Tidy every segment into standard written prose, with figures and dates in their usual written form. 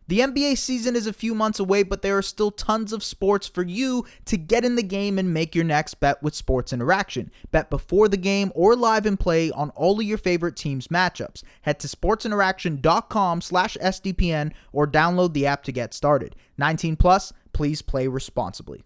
The NBA season is a few months away, but there are still tons of sports for you to get in the game and make your next bet with Sports Interaction. Bet before the game or live and play on all of your favorite teams' matchups. Head to sportsinteraction.com/SDPN or download the app to get started. 19 plus, please play responsibly.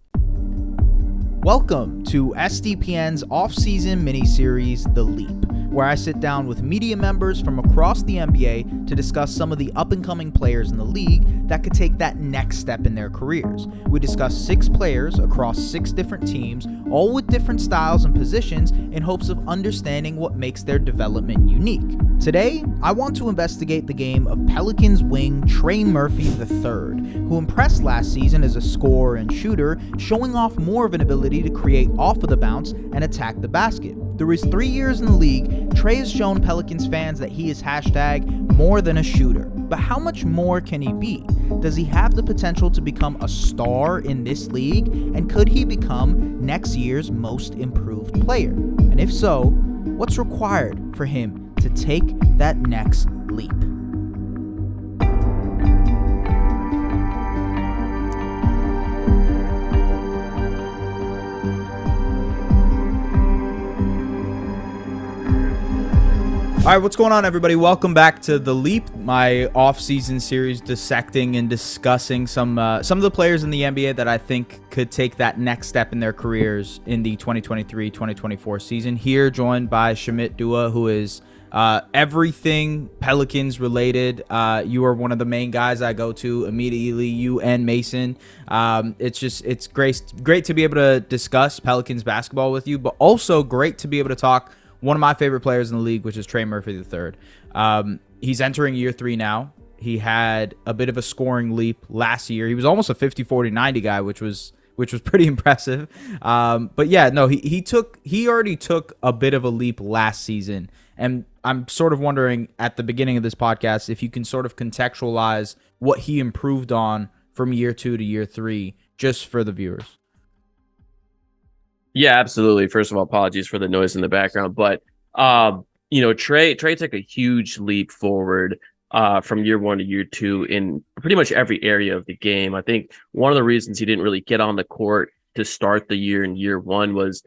Welcome to SDPN's off-season mini-series, The Leap, where I sit down with media members from across the NBA to discuss some of the up-and-coming players in the league that could take that next step in their careers. We discuss 6 players across 6 different teams, all with different styles and positions, in hopes of understanding what makes their development unique. Today, I want to investigate the game of Pelicans wing Trey Murphy III, who impressed last season as a scorer and shooter, showing off more of an ability to create off of the bounce and attack the basket. Through his 3 years in the league, Trey has shown Pelicans fans that he is #more than a shooter. But how much more can he be? Does he have the potential to become a star in this league? And could he become next year's most improved player? And if so, what's required for him to take that next leap? All right, what's going on, everybody? Welcome back to The Leap, my off-season series dissecting and discussing some of the players in the NBA that I think could take that next step in their careers in the 2023-2024 season. Here, joined by Shamit Dua, who is everything Pelicans related. You are one of the main guys I go to immediately, you and Mason. It's great to be able to discuss Pelicans basketball with you, but also great to be able to talk one of my favorite players in the league, which is Trey Murphy III. He's entering year 3 now. He had a bit of a scoring leap last year. He was almost a 50-40-90 guy, which was pretty impressive. But yeah, no, he already took a bit of a leap last season. And I'm sort of wondering at the beginning of this podcast if you can sort of contextualize what he improved on from year 2 to year 3, just for the viewers. Yeah, absolutely. First of all, apologies for the noise in the background, but Trey took a huge leap forward from year 1 to year 2 in pretty much every area of the game. I think one of the reasons he didn't really get on the court to start the year in year 1 was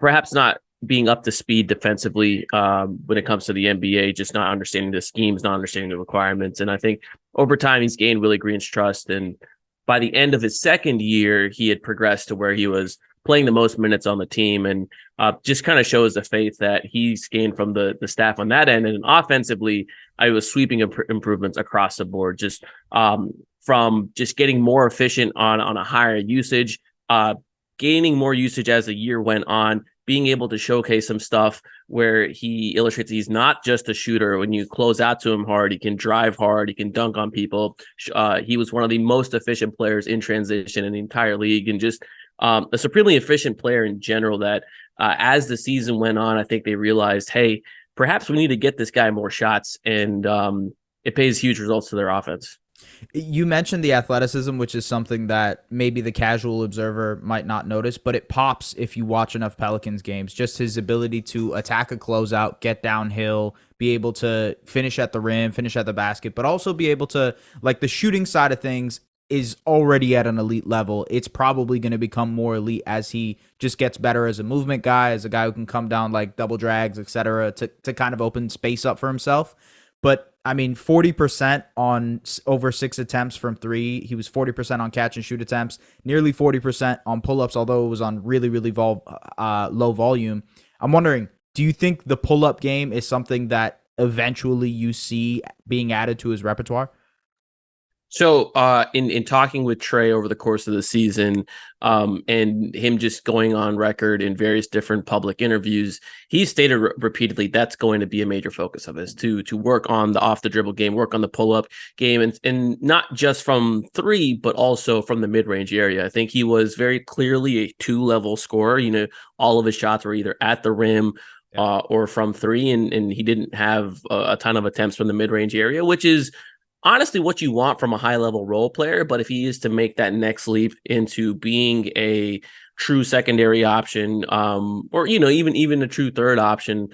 perhaps not being up to speed defensively when it comes to the NBA, just not understanding the schemes, not understanding the requirements. And I think over time he's gained Willie Green's trust, and by the end of his second year, he had progressed to where he was playing the most minutes on the team, and just kind of shows the faith that he's gained from the staff on that end. And offensively, I was sweeping improvements across the board, just from just getting more efficient on a higher usage, gaining more usage as the year went on, being able to showcase some stuff where he illustrates he's not just a shooter. When you close out to him hard, he can drive hard, he can dunk on people. He was one of the most efficient players in transition in the entire league, and just a supremely efficient player in general that as the season went on, I think they realized, hey, perhaps we need to get this guy more shots, and it pays huge results to their offense. You mentioned the athleticism, which is something that maybe the casual observer might not notice, but it pops if you watch enough Pelicans games. Just his ability to attack a closeout, get downhill, be able to finish at the rim, finish at the basket, but also be able to, like, the shooting side of things is already at an elite level. It's probably going to become more elite as he just gets better as a movement guy, as a guy who can come down like double drags, etc., to kind of open space up for himself. But I mean, 40% on over 6 attempts from 3. He was 40% on catch and shoot attempts, nearly 40% on pull-ups, although it was on really, really low volume. I'm wondering, do you think the pull-up game is something that eventually you see being added to his repertoire? So in talking with Trey over the course of the season, and him just going on record in various different public interviews, he stated repeatedly that's going to be a major focus of his, to work on the off the dribble game, work on the pull up game, and not just from 3, but also from the mid range area. I think he was very clearly a 2-level scorer. All of his shots were either at the rim or from 3, and he didn't have a ton of attempts from the mid range area, which is honestly what you want from a high-level role player. But if he is to make that next leap into being a true secondary option, or even a true third option,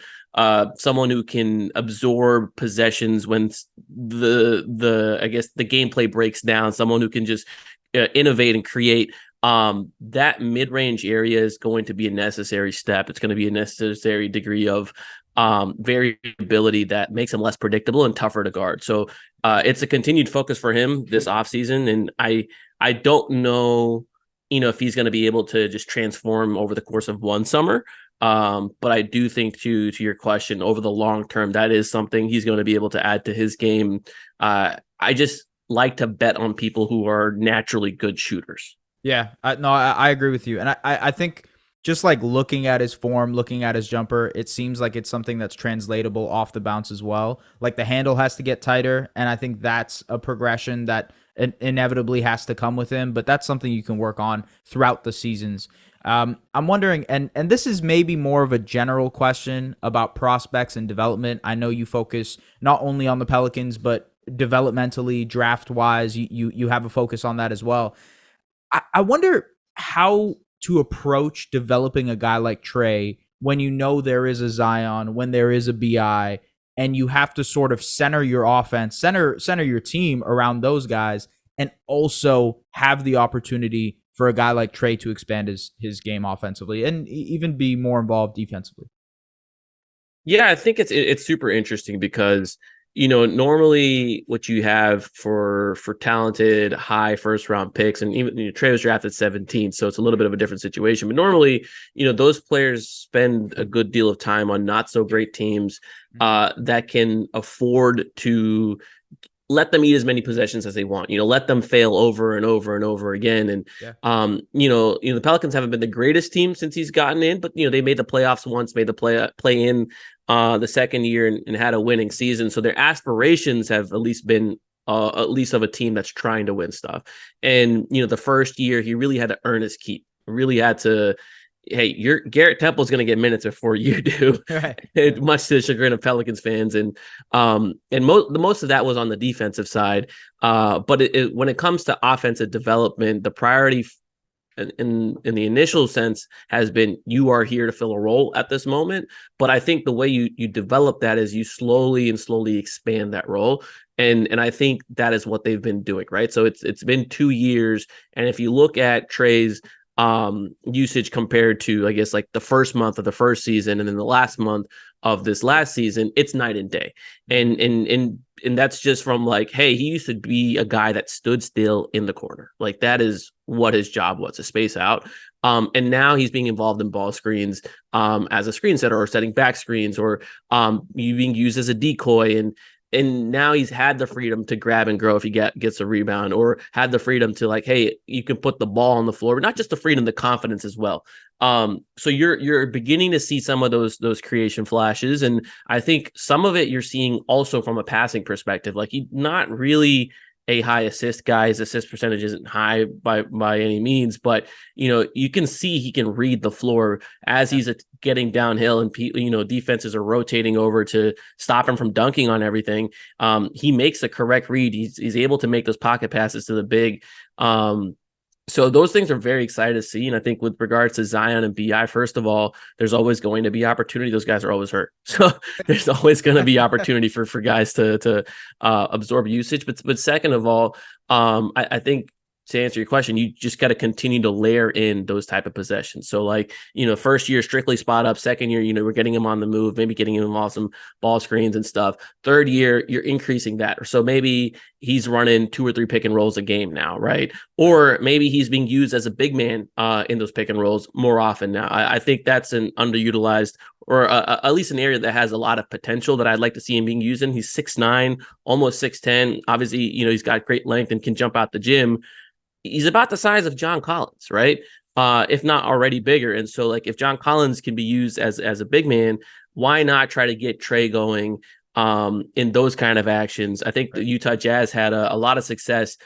someone who can absorb possessions when the I guess the gameplay breaks down, someone who can just innovate and create. That mid-range area is going to be a necessary step. It's going to be a necessary degree of variability that makes him less predictable and tougher to guard. So it's a continued focus for him this offseason. And I don't know, if he's going to be able to just transform over the course of one summer. But I do think to your question, over the long term, that is something he's going to be able to add to his game. I just like to bet on people who are naturally good shooters. Yeah, I agree with you. And I think just like looking at his form, looking at his jumper, it seems like it's something that's translatable off the bounce as well. Like the handle has to get tighter, and I think that's a progression that inevitably has to come with him, but that's something you can work on throughout the seasons. I'm wondering, and this is maybe more of a general question about prospects and development. I know you focus not only on the Pelicans, but developmentally, draft-wise, you have a focus on that as well. I wonder how to approach developing a guy like Trey when you know there is a Zion, when there is a BI, and you have to sort of center your offense, center your team around those guys, and also have the opportunity for a guy like Trey to expand his game offensively and even be more involved defensively. Yeah, I think it's super interesting because normally what you have for talented high first round picks, and even Trey was drafted 17, so it's a little bit of a different situation. But normally, those players spend a good deal of time on not so great teams that can afford to let them eat as many possessions as they want, let them fail over and over and over again. And, the Pelicans haven't been the greatest team since he's gotten in, but, they made the playoffs once, made the play in the second year and had a winning season. So their aspirations have at least been at least of a team that's trying to win stuff. And, the first year he really had to earn his keep, really had to, hey, your Garrett Temple's going to get minutes before you do, right. Much to the chagrin of Pelicans fans. And most of that was on the defensive side. But when it comes to offensive development, the priority in the initial sense has been, you are here to fill a role at this moment. But I think the way you develop that is you slowly expand that role. And I think that is what they've been doing, right? So it's been 2 years. And if you look at Trey's usage compared to, I guess, like the first month of the first season and then the last month of this last season, it's night and day. And that's just from like, hey, he used to be a guy that stood still in the corner. Like that is what his job was, to space out. And now he's being involved in ball screens as a screen setter, or setting back screens, or being used as a decoy. And now he's had the freedom to grab and grow if he gets a rebound, or had the freedom to, like, hey, you can put the ball on the floor, but not just the freedom, the confidence as well. So you're beginning to see some of those creation flashes. And I think some of it you're seeing also from a passing perspective. Like, he's not really a high assist guy. His assist percentage isn't high by any means, but you can see he can read the floor as he's getting downhill, and defenses are rotating over to stop him from dunking on everything. He makes the correct read. He's able to make those pocket passes to the big. So those things are very excited to see. And I think with regards to Zion and BI, first of all, there's always going to be opportunity. Those guys are always hurt. So there's always going to be opportunity for guys to absorb usage. But second of all, I think, to answer your question, you just got to continue to layer in those type of possessions. So, like, first year, strictly spot up. Second year, we're getting him on the move, maybe getting him off some ball screens and stuff. Third year, you're increasing that. So maybe he's running 2 or 3 pick and rolls a game now, right? Or maybe he's being used as a big man in those pick and rolls more often now. I think that's an underutilized, or at least an area that has a lot of potential that I'd like to see him being used in. He's 6'9", almost 6'10". Obviously, he's got great length and can jump out the gym. He's about the size of John Collins, right? If not already bigger. And so, like, if John Collins can be used as a big man, why not try to get Trey going in those kind of actions? I think the Utah Jazz had a lot of success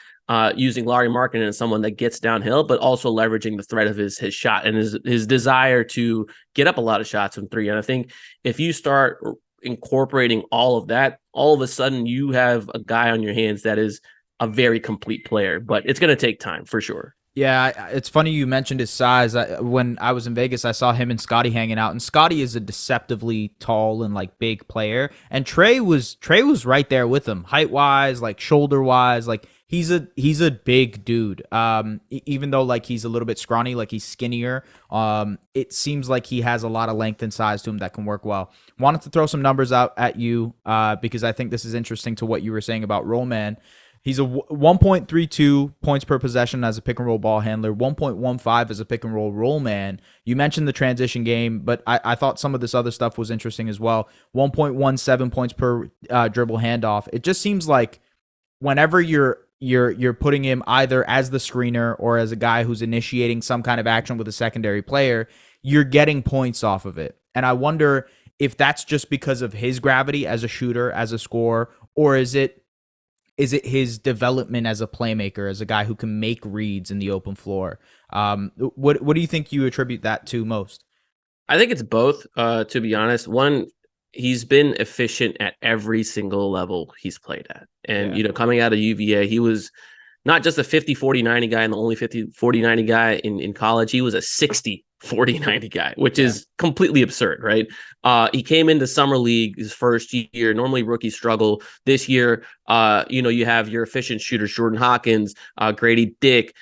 using Lauri Markkanen as someone that gets downhill, but also leveraging the threat of his shot and his desire to get up a lot of shots from three. And I think if you start incorporating all of that, all of a sudden you have a guy on your hands that is a very complete player, but it's going to take time for sure. Yeah, it's funny you mentioned his size. When I was in Vegas, I saw him and Scotty hanging out, and Scotty is a deceptively tall and like big player, and Trey was right there with him, height wise, like shoulder wise, like he's a big dude. Even though like he's a little bit scrawny, like he's skinnier. It seems like he has a lot of length and size to him that can work well. Wanted to throw some numbers out at you, because I think this is interesting to what you were saying about roll man. He's a 1.32 points per possession as a pick and roll ball handler, 1.15 as a pick and roll man. You mentioned the transition game, but I thought some of this other stuff was interesting as well. 1.17 points per dribble handoff. It just seems like whenever you're putting him either as the screener or as a guy who's initiating some kind of action with a secondary player, you're getting points off of it. And I wonder if that's just because of his gravity as a shooter, as a scorer, or is it his development as a playmaker, as a guy who can make reads in the open floor? What do you think you attribute that to most? I think it's both, to be honest. One, he's been efficient at every single level he's played at. And, Yeah. coming out of UVA, he was not just a 50-40-90 guy and the only 50-40-90 guy in college. He was a 60-40-90 guy, which is completely absurd, right? He came into summer league his first year. Normally rookies struggle. This year, you have your efficient shooters, Jordan Hawkins, Grady Dick,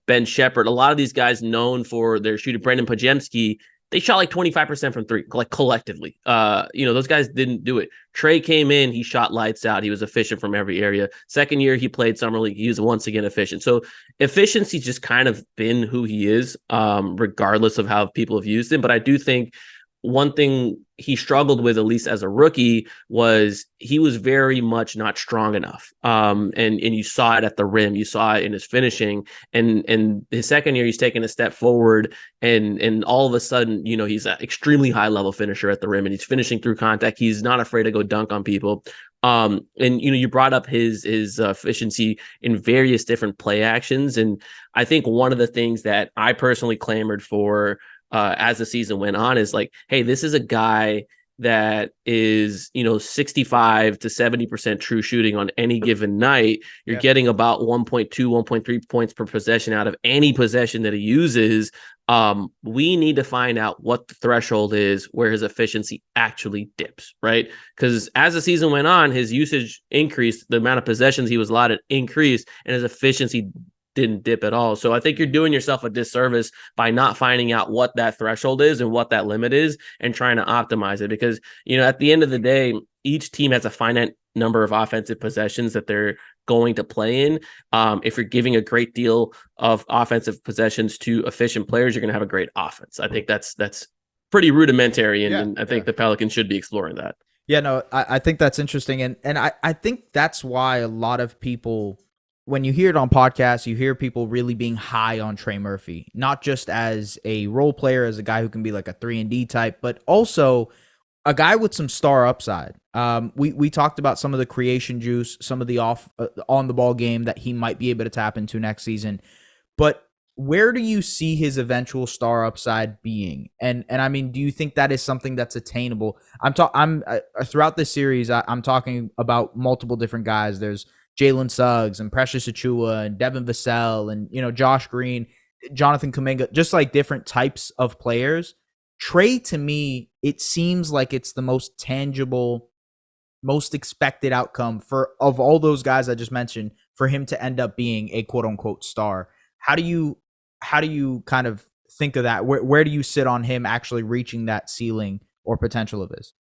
Ben Shepherd. A lot of these guys known for their shooting. Brendan Pajemski, they shot like 25% from three, like collectively. Those guys didn't do it. Trey came in, he shot lights out. He was efficient from every area. Second year, he played summer league. He was once again efficient. So efficiency's just kind of been who he is, regardless of how people have used him. But I do think one thing he struggled with, at least as a rookie, was he was very much not strong enough. And you saw it at the rim, you saw it in his finishing. And his second year, he's taken a step forward, and all of a sudden, he's an extremely high level finisher at the rim, and he's finishing through contact. He's not afraid to go dunk on people. And you brought up his efficiency in various different play actions, and I think one of the things that I personally clamored for as the season went on is like, hey, this is a guy that is 65 to 70% true shooting on any given night. You're getting about 1.2 1.3 points per possession out of any possession that he uses. We need to find out what the threshold is where his efficiency actually dips, right? Because as the season went on, his usage increased, the amount of possessions he was allotted increased, and his efficiency didn't dip at all. So I think you're doing yourself a disservice by not finding out what that threshold is and what that limit is and trying to optimize it. Because, at the end of the day, each team has a finite number of offensive possessions that they're going to play in. If you're giving a great deal of offensive possessions to efficient players, you're going to have a great offense. I think that's pretty rudimentary, and I think the Pelicans should be exploring that. Yeah, no, I think that's interesting. And I think that's why a lot of people, when you hear it on podcasts, you hear people really being high on Trey Murphy, not just as a role player, as a guy who can be like a 3-and-D type, but also a guy with some star upside. We talked about some of the creation juice, some of the on the ball game that he might be able to tap into next season. But where do you see his eventual star upside being? And I mean, do you think that is something that's attainable? Throughout this series, I'm talking about multiple different guys. There's Jalen Suggs and Precious Achua and Devin Vassell and, Josh Green, Jonathan Kuminga, just like different types of players. Trey, to me, it seems like it's the most tangible, most expected outcome of all those guys I just mentioned, for him to end up being a quote unquote star. How do you kind of think of that? Where do you sit on him actually reaching that ceiling or potential of his?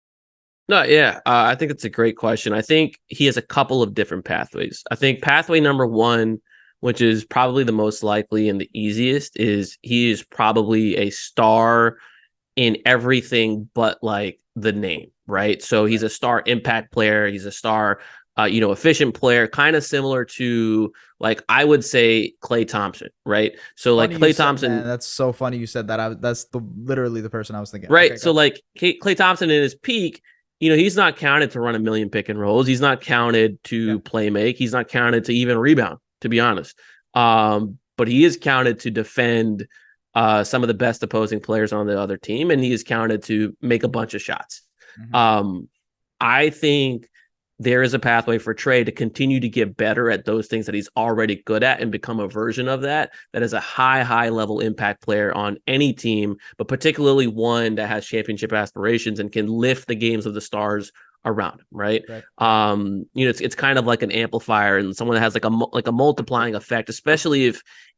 No, yeah, I think it's a great question. I think he has a couple of different pathways. I think pathway number one, which is probably the most likely and the easiest, is he is probably a star in everything but like the name, right? So he's a star impact player. He's a star, efficient player, kind of similar to, like, I would say Klay Thompson, right? So like Klay Thompson, man, that's so funny you said that. That's literally the person I was thinking. right? Okay, So like Klay Thompson in his peak, he's not counted to run a million pick and rolls. He's not counted to play make. He's not counted to even rebound, to be honest. But he is counted to defend some of the best opposing players on the other team, and he is counted to make a bunch of shots. Mm-hmm. I think there is a pathway for Trey to continue to get better at those things that he's already good at and become a version of that is a high level impact player on any team, but particularly one that has championship aspirations and can lift the games of the stars around him, right? It's kind of like an amplifier and someone that has like a multiplying effect, especially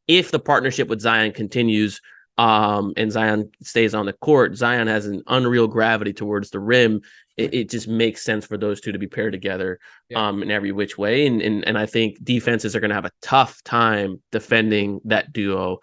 if the partnership with Zion continues, and Zion stays on the court. Zion has an unreal gravity towards the rim. It just makes sense for those two to be paired together, in every which way. And I think defenses are going to have a tough time defending that duo,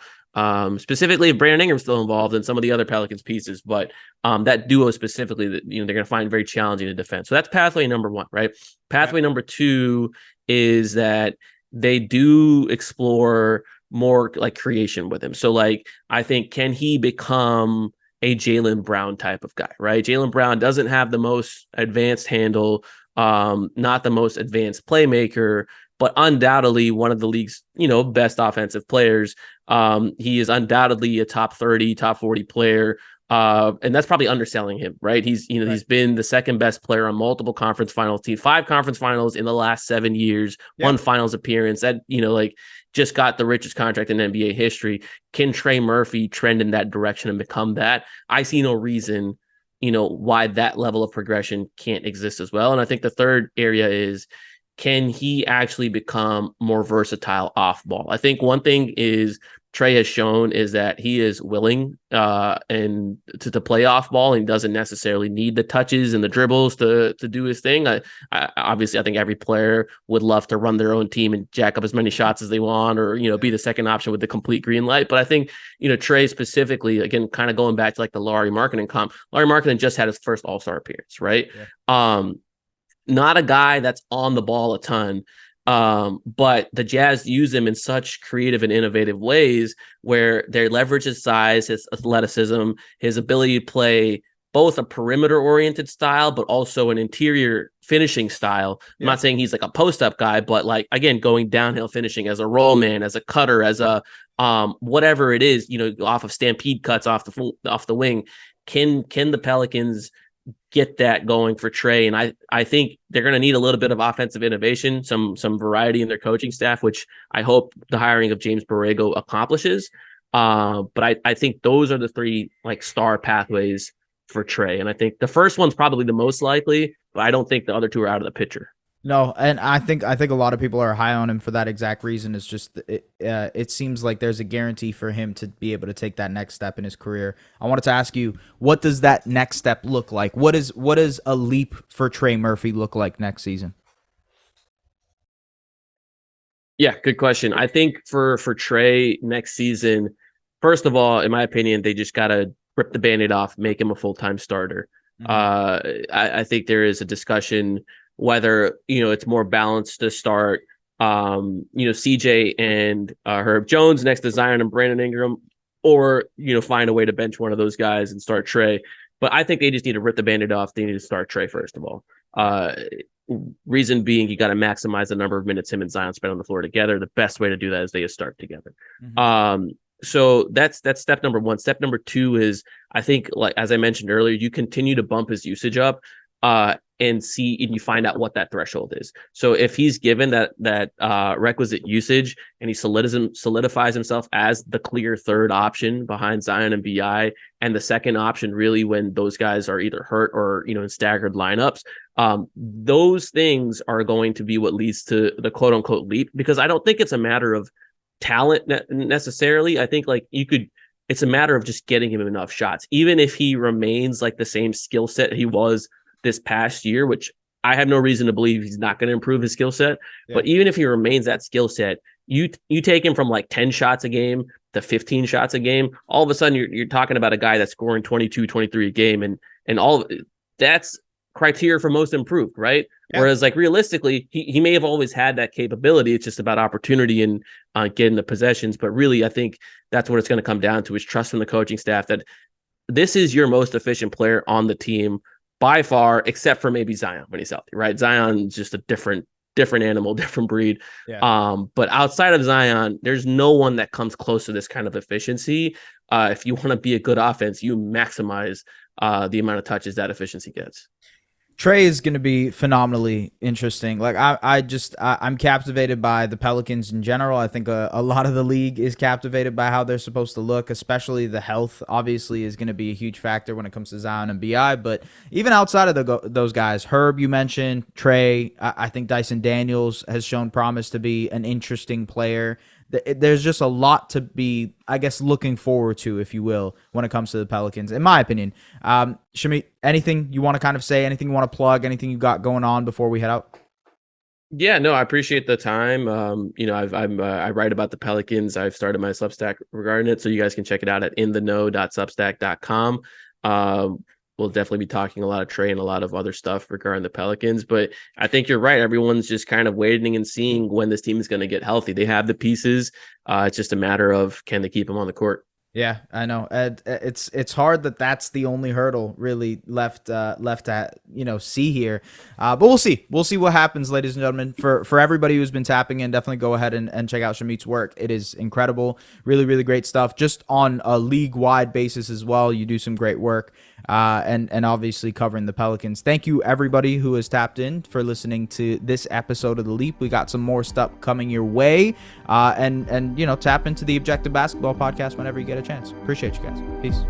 specifically if Brandon Ingram's still involved and some of the other Pelicans pieces. But that duo specifically, that they're going to find very challenging to defend. So that's pathway number one, right? Pathway number two is that they do explore more like creation with him. So like, I think, can he become a Jaylen Brown type of guy, right? Jaylen Brown doesn't have the most advanced handle, not the most advanced playmaker, but undoubtedly one of the league's, best offensive players. He is undoubtedly a top 30, top 40 player. And that's probably underselling him, right? He's been the second best player on multiple conference finals teams, 5 conference finals in the last 7 years, one finals appearance that, just got the richest contract in NBA history. Can Trey Murphy trend in that direction and become that? I see no reason, why that level of progression can't exist as well. And I think the third area is, can he actually become more versatile off ball? I think one thing is Trey has shown is that he is willing and to play off ball, and doesn't necessarily need the touches and the dribbles to do his thing. Obviously, I think every player would love to run their own team and jack up as many shots as they want, or be the second option with the complete green light. But I think Trey specifically, again, kind of going back to like the Lauri Markkanen comp. Lauri Markkanen just had his first All-Star appearance, right? Not a guy that's on the ball a ton. But the Jazz use him in such creative and innovative ways where they leverage his size, his athleticism, his ability to play both a perimeter-oriented style, but also an interior finishing style. I'm not saying he's like a post-up guy, but like, again, going downhill finishing as a roll man, as a cutter, as a whatever it is, off of stampede cuts off the wing. Can the Pelicans get that going for Trey? And I think they're going to need a little bit of offensive innovation, some variety in their coaching staff, which I hope the hiring of James Borrego accomplishes. But I think those are the three like star pathways for Trey. And I think the first one's probably the most likely, but I don't think the other two are out of the picture. No, and I think a lot of people are high on him for that exact reason. It's just it seems like there's a guarantee for him to be able to take that next step in his career. I wanted to ask you, what does that next step look like? What is a leap for Trey Murphy look like next season? Yeah, good question. I think for Trey next season, first of all, in my opinion, they just gotta rip the Band-Aid off, make him a full-time starter. I think there is a discussion whether it's more balanced to start CJ and Herb Jones next to Zion and Brandon Ingram, or find a way to bench one of those guys and start Trey. But I think they just need to rip the Band-Aid off. They need to start Trey first of all. Reason being, you got to maximize the number of minutes him and Zion spend on the floor together. The best way to do that is they just start together. So that's step number one. Step number two is, I think, like as I mentioned earlier, you continue to bump his usage up and you find out what that threshold is. So if he's given that requisite usage and he solidifies himself as the clear third option behind Zion and BI, and the second option really when those guys are either hurt or in staggered lineups, those things are going to be what leads to the quote unquote leap, because I don't think it's a matter of talent necessarily. I think it's a matter of just getting him enough shots. Even if he remains like the same skill set he was this past year, which I have no reason to believe he's not going to improve his skill set. But even if he remains that skill set, you take him from like 10 shots a game to 15 shots a game, all of a sudden you're talking about a guy that's scoring 22, 23 a game. And all of that's criteria for most improved, right? Whereas like realistically, he may have always had that capability. It's just about opportunity and getting the possessions. But really, I think that's what it's going to come down to, is trust from the coaching staff that this is your most efficient player on the team by far, except for maybe Zion when he's healthy, right? Zion's just a different animal, different breed. But outside of Zion, there's no one that comes close to this kind of efficiency. If you want to be a good offense, you maximize the amount of touches that efficiency gets. Trey is going to be phenomenally interesting. Like I'm captivated by the Pelicans in general. I think a lot of the league is captivated by how they're supposed to look, especially the health obviously is going to be a huge factor when it comes to Zion and BI. But even outside of those guys, Herb, you mentioned, Trey, I think Dyson Daniels has shown promise to be an interesting player. There's just a lot to be, I guess, looking forward to, if you will, when it comes to the Pelicans, in my opinion. Shamit, anything you want to kind of say, anything you want to plug, anything you got going on before we head out? Yeah, no, I appreciate the time. I write about the Pelicans. I've started my Substack regarding it, so you guys can check it out at intheknow.substack.com. We'll definitely be talking a lot of Trey and a lot of other stuff regarding the Pelicans, but I think you're right. Everyone's just kind of waiting and seeing when this team is going to get healthy. They have the pieces. It's just a matter of, can they keep them on the court? Yeah, I know. It's hard that's the only hurdle really left to see here, but we'll see. We'll see what happens, ladies and gentlemen. For everybody who's been tapping in, definitely go ahead and check out Shamit's work. It is incredible, really, really great stuff. Just on a league-wide basis as well, you do some great work, and obviously covering the Pelicans. Thank you everybody who has tapped in for listening to this episode of The Leap. We got some more stuff coming your way, and tap into the Objective Basketball Podcast whenever you get a chance. Appreciate you guys. Peace.